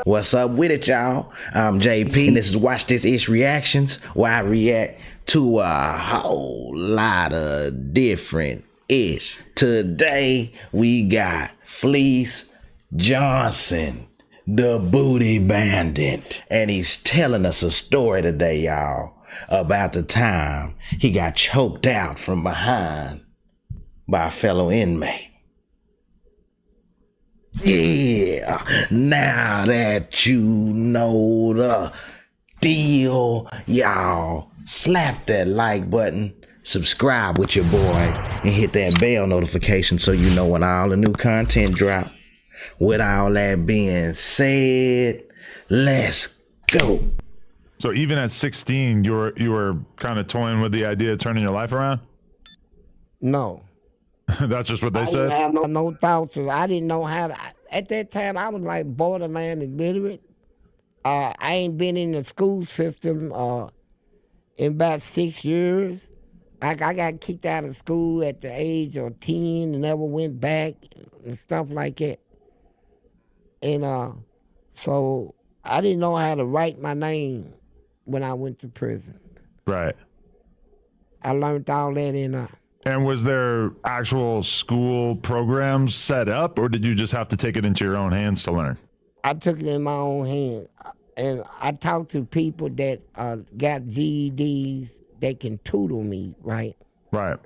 What's up with it, y'all? I'm JP, and this is Watch This Ish Reactions, where I react to a whole lot of different ish. Today, we got Fleece Johnson, the booty bandit, and he's telling us a story today, y'all, about the time he got choked out from behind by a fellow inmate. Yeah, now that you know the deal, y'all, slap that like button, subscribe with your boy, and hit that bell notification so you know when all the new content drop. With all that being said, let's go. So even at 16, you were kind of toying with the idea of turning your life around? No. That's just what they said? I didn't have no thoughts. I didn't know how to. At that time, I was like borderline illiterate. I ain't been in the school system in about 6 years. I got kicked out of school at the age of 10 and never went back and stuff like that. And so I didn't know how to write my name when I went to prison. Right. I learned all that in And was there actual school programs set up, or did you just have to take it into your own hands to learn? I took it in my own hand, and I talked to people that got GEDs that can tutor me, right? Right.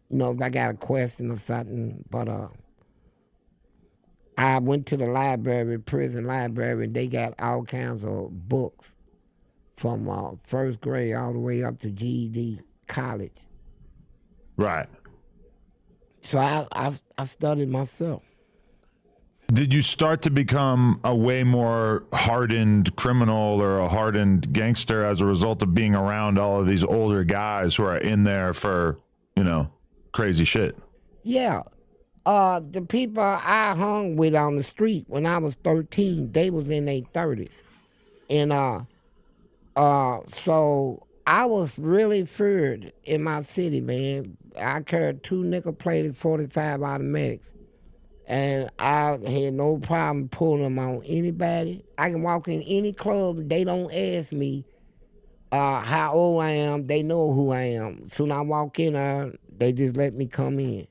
You know, if I got a question or something. But I went to the library, prison library, and they got all kinds of books from first grade all the way up to GED college. Right. So I studied myself. Did you start to become a way more hardened criminal or a hardened gangster as a result of being around all of these older guys who are in there for, you know, crazy shit? Yeah. The people I hung with on the street when I was 13, they was in their 30s. And so I was really feared in my city, man. I carried 2 nickel-plated 45 automatics, and I had no problem pulling them on anybody. I can walk in any club, they don't ask me how old I am. They know who I am. Soon I walk in there, they just let me come in,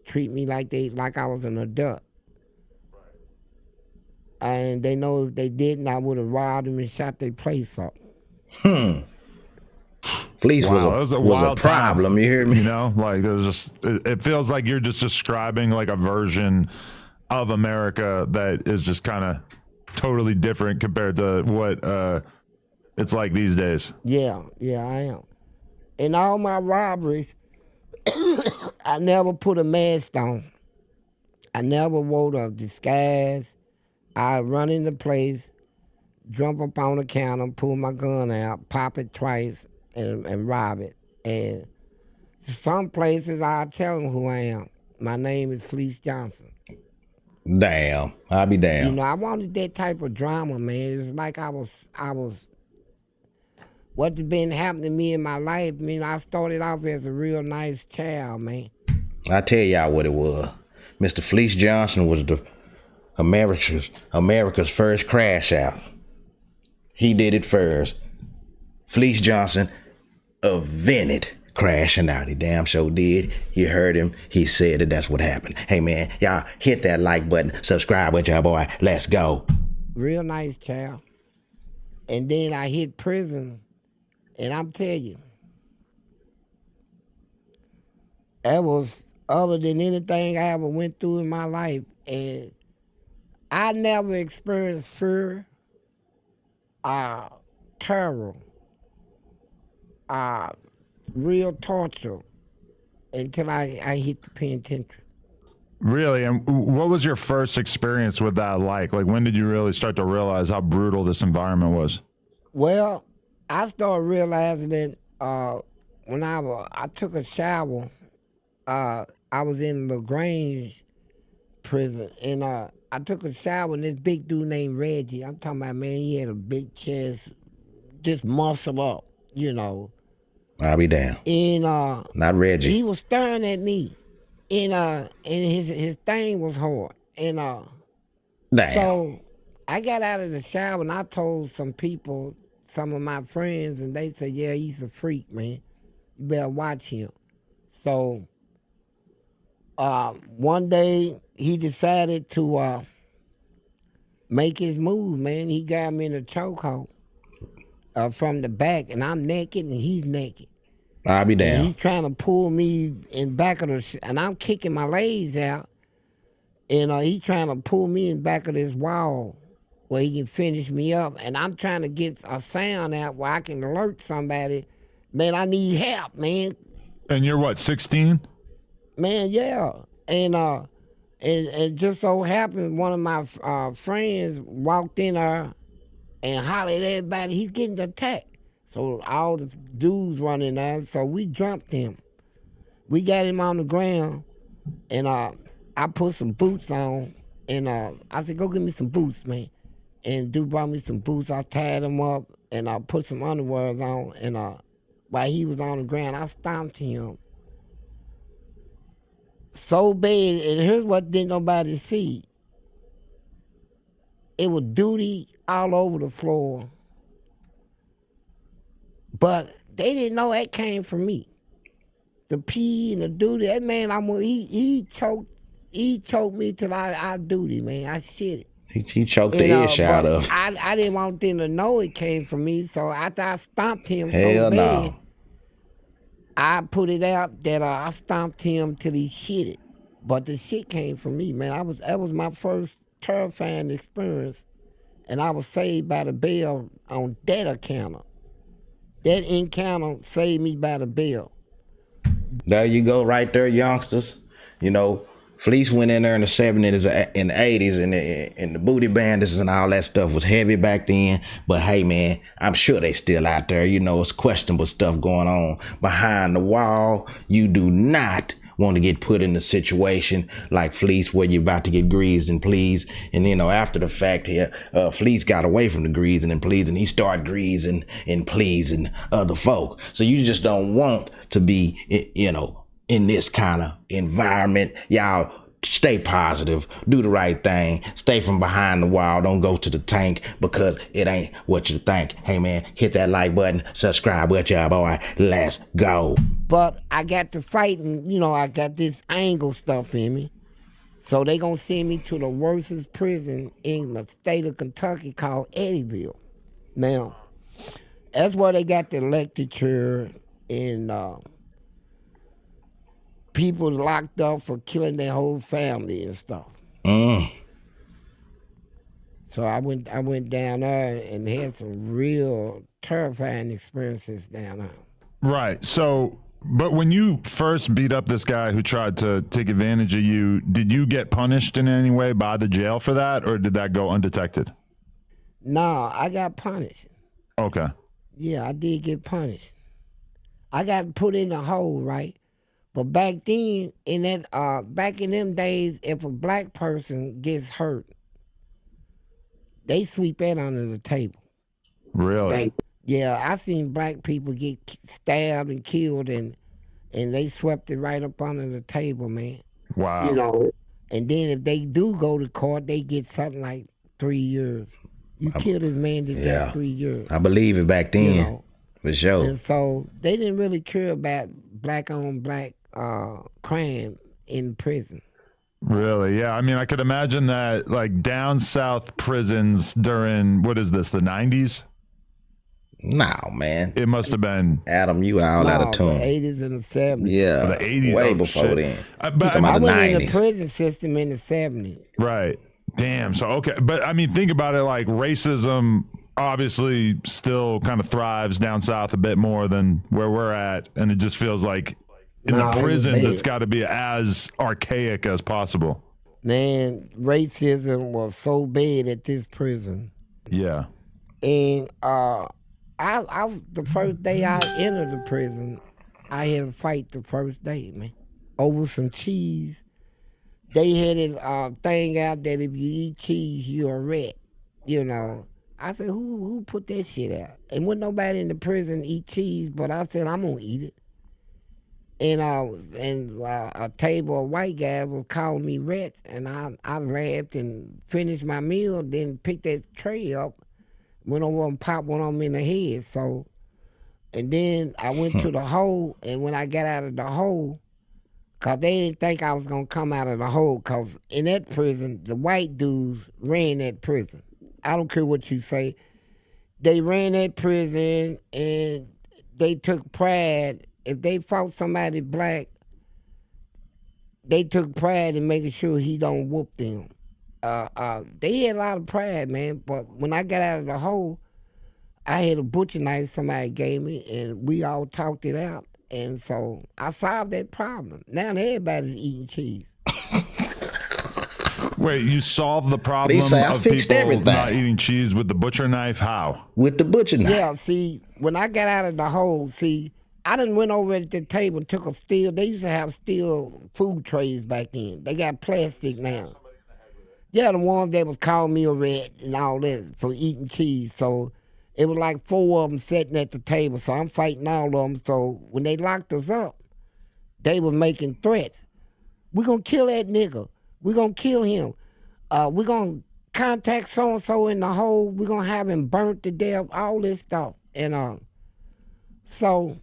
treat me like I was an adult. And they know if they didn't, I would have robbed them and shot their place up. Fleece was a problem, you hear me? You know, like there's just, it feels like you're just describing like a version of America that is just kind of totally different compared to what it's like these days. Yeah, I am. In all my robberies, I never put a mask on. I never wore a disguise. I run into place, jump up on the counter, pull my gun out, pop it twice, and rob it. And some places I tell them who I am. My name is Fleece Johnson. Damn, I'll be damned. You know, I wanted that type of drama, man. It's like I was. What's been happening to me in my life? I mean, I started off as a real nice child, man. I tell y'all what it was. Mr. Fleece Johnson was the America's first crash out. He did it first. Fleece Johnson invented crashing out. He damn sure did. You heard him. He said that that's what happened. Hey, man, y'all hit that like button. Subscribe with your boy. Let's go. Real nice child. And then I hit prison. And I'm telling you, that was other than anything I ever went through in my life. And I never experienced fear, terror, real torture until I hit the penitentiary. Really? And what was your first experience with that like? Like, when did you really start to realize how brutal this environment was? Well, I started realizing that when I took a shower. I was in LaGrange prison, and I took a shower, and this big dude named Reggie, I'm talking about, man, he had a big chest, just muscle up, you know. I'll be damned. And not Reggie. He was staring at me, and his thing was hard, and damn. So I got out of the shower and I told some people, some of my friends, and they said, yeah, he's a freak, man. You better watch him. So one day he decided to make his move, man. He got me in a chokehold from the back, and I'm naked and he's naked. I'll be And down. he's trying to pull me in back of and I'm kicking my legs out, and he's trying to pull me in back of this wall where he can finish me up, and I'm trying to get a sound out where I can alert somebody. Man, I need help, man. And you're what, 16? Man, yeah. And just so happened, one of my friends walked in there and hollered at everybody, he's getting attacked. So all the dudes running there, so we jumped him. We got him on the ground, and I put some boots on, and I said, go get me some boots, man. And dude brought me some boots. I tied him up, and I put some underwears on, and while he was on the ground, I stomped him so bad, and here's what didn't nobody see. It was duty all over the floor. But they didn't know that came from me. The pee and the duty, that man, he choked me till I duty, man. I shit it. He choked the ish out of. I didn't want them to know it came from me, so after I stomped him Hell so bad, no. I put it out that I stomped him till he shit it. But the shit came from me, man. That was my first terrifying experience, and I was saved by the bell on that encounter. That encounter saved me by the bell. There you go, right there, youngsters. You know, Fleece went in there in the 70s and the 80s, and the booty bandits and all that stuff was heavy back then. But hey, man, I'm sure they still out there. You know, it's questionable stuff going on behind the wall. You do not want to get put in a situation like Fleece where you're about to get greased and pleased. And, you know, after the fact here, Fleece got away from the greasing and pleasing. He started greasing and pleasing other folk. So you just don't want to be, you know, in this kind of environment. Y'all stay positive, do the right thing, stay from behind the wall, don't go to the tank because it ain't what you think. Hey man, hit that like button, subscribe with y'all, boy. Let's go. But I got to fighting, you know, I got this angle stuff in me. So they gonna send me to the worstest prison in the state of Kentucky called Eddyville. Now, that's where they got the electric chair and people locked up for killing their whole family and stuff. So I went down there and had some real terrifying experiences down there. Right. So, but when you first beat up this guy who tried to take advantage of you, did you get punished in any way by the jail for that, or did that go undetected? No, I got punished. Okay. Yeah, I did get punished. I got put in a hole, right? But back then, back in them days, if a black person gets hurt, they sweep that under the table. Really? Yeah, I seen black people get stabbed and killed, and they swept it right up under the table, man. Wow. You know, and then if they do go to court, they get something like 3 years. You killed this man, just got 3 years. I believe it back then, you know? for sure. And so they didn't really care about black on black crime in prison. Really? Yeah. I mean, I could imagine that, like, down south prisons during, what is this, the 90s? No, man. It must have been. Adam, you all out of tune. The 80s and the 70s. Yeah, The 80s, way oh, before shit. then. But talking I about the went in the 90s. prison system in the 70s. right. Damn. So, okay. But I mean, think about it, like racism obviously still kind of thrives down south a bit more than where we're at. And it just feels like in No, the it was prisons, bad. it's got to be as archaic as possible. Man, racism was so bad at this prison. Yeah. And I the first day I entered the prison, I had a fight the first day, man, over some cheese. They had a thing out that if you eat cheese, you're a rat, you know. I said, who put that shit out? And wasn't nobody in the prison eat cheese, but I said, I'm gonna eat it. And a table of white guys was calling me rats, and I laughed and finished my meal, then picked that tray up, went over and popped one on me in the head. So, and then I went to the hole, and when I got out of the hole, cause they didn't think I was gonna come out of the hole, cause in that prison, the white dudes ran that prison. I don't care what you say. They ran that prison, and they took pride. If they fought somebody black, they took pride in making sure he don't whoop them. They had a lot of pride, man. But when I got out of the hole, I had a butcher knife somebody gave me, and we all talked it out. And so I solved that problem. Now everybody's eating cheese. Wait, you solved the problem They say I of fixed people everything. not eating cheese with the butcher knife? How? With the butcher knife. Yeah, see, when I got out of the hole, I done went over at the table and took a steel. They used to have steel food trays back then. They got plastic now. Yeah, the ones that was calling me a rat and all that for eating cheese. So it was like 4 of them sitting at the table. So I'm fighting all of them. So when they locked us up, they was making threats. We're going to kill that nigga. We're going to kill him. We're going to contact so-and-so in the hole. We're going to have him burnt to death, all this stuff. And so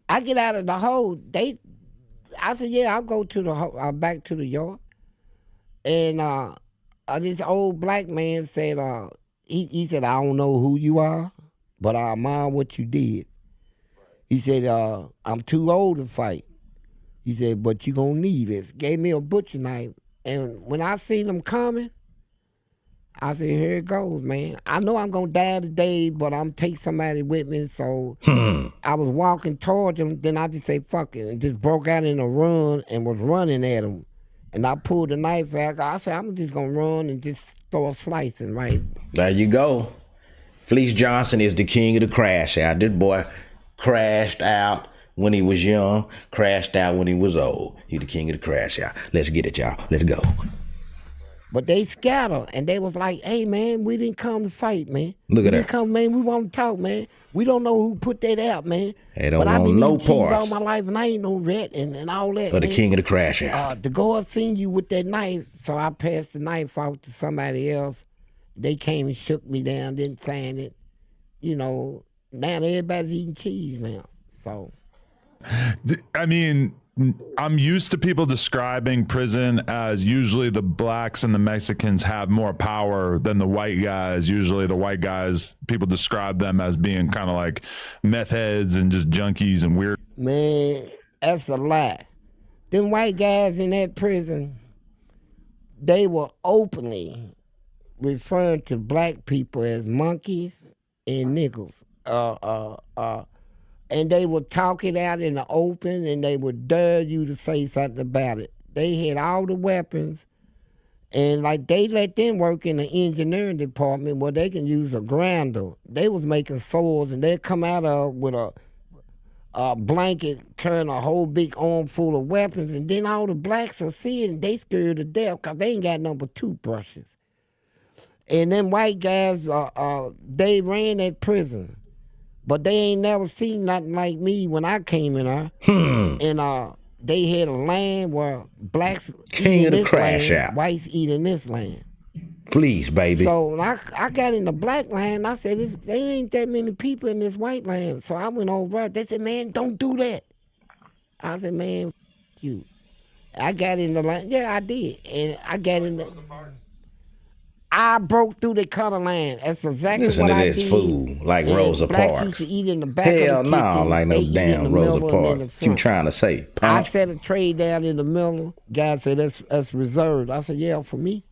I get out of the hole. I said, yeah, I'll go to the back to the yard. And this old black man said, he said, I don't know who you are, but I admire what you did. He said, I'm too old to fight. He said, but you gonna need this. Gave me a butcher knife. And when I seen them coming, I said, here it goes, man. I know I'm gonna die today, but I'm take somebody with me. So I was walking towards him, then I just say, fuck it, and just broke out in a run and was running at him. And I pulled the knife out. I said, I'm just gonna run and just throw a slicing, right? There you go. Fleece Johnson is the king of the crash out. This boy crashed out when he was young, crashed out when he was old. He the king of the crash out. Let's get it, y'all. Let's go. But they scattered, and they was like, hey, man, we didn't come to fight, man. Look at we didn't that. come, man. We want to talk, man. We don't know who put that out, man. They don't but I want been no eating cheese parts. all my life, and I ain't no rat and all that, Or the man. king of the crash out. The guard seen you with that knife, so I passed the knife off to somebody else. They came and shook me down, didn't find it. You know, now everybody's eating cheese now, so. I mean, I'm used to people describing prison as usually the blacks and the Mexicans have more power than the white guys. Usually the white guys, people describe them as being kind of like meth heads and just junkies and weird. Man, that's a lie. Them white guys in that prison, they were openly referring to black people as monkeys and niggers. And they would talk it out in the open, and they would dare you to say something about it. They had all the weapons, and like they let them work in the engineering department where they can use a grinder. They was making swords, and they'd come out with a blanket, turn a whole big armful of weapons, and then all the blacks will see it, and they scared to death because they ain't got nothing but toothbrushes. And them white guys, they ran that prison. But they ain't never seen nothing like me when I came in there. And they had a land where blacks King of the this crash land, out. whites eating this land. Fleece, baby. So when I got in the black land, I said, there ain't that many people in this white land. So I went over. They said, man, don't do that. I said, man, you. I got in the land. Yeah, I did. And I got in the... I broke through the color line. That's exactly Listen what to I this did. fool like And Rosa blacks Parks. used to eat in the back Hell of the no, kitchen. like They no eat in damn the Rosa middle and in the Parks. What you front. trying to say, I punk? set a tray down in the middle. Guy said, that's reserved. I said, yeah, for me.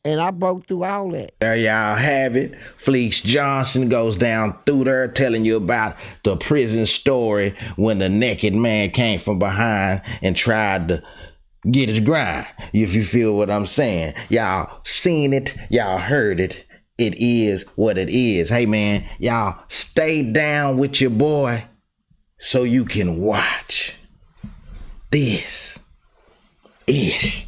And I broke through all that. There y'all have it. Fleece Johnson goes down through there telling you about the prison story when the naked man came from behind and tried to get his grind. If you feel what I'm saying. Y'all seen it. Y'all heard it. It is what it is. Hey, man, y'all stay down with your boy so you can watch this ish.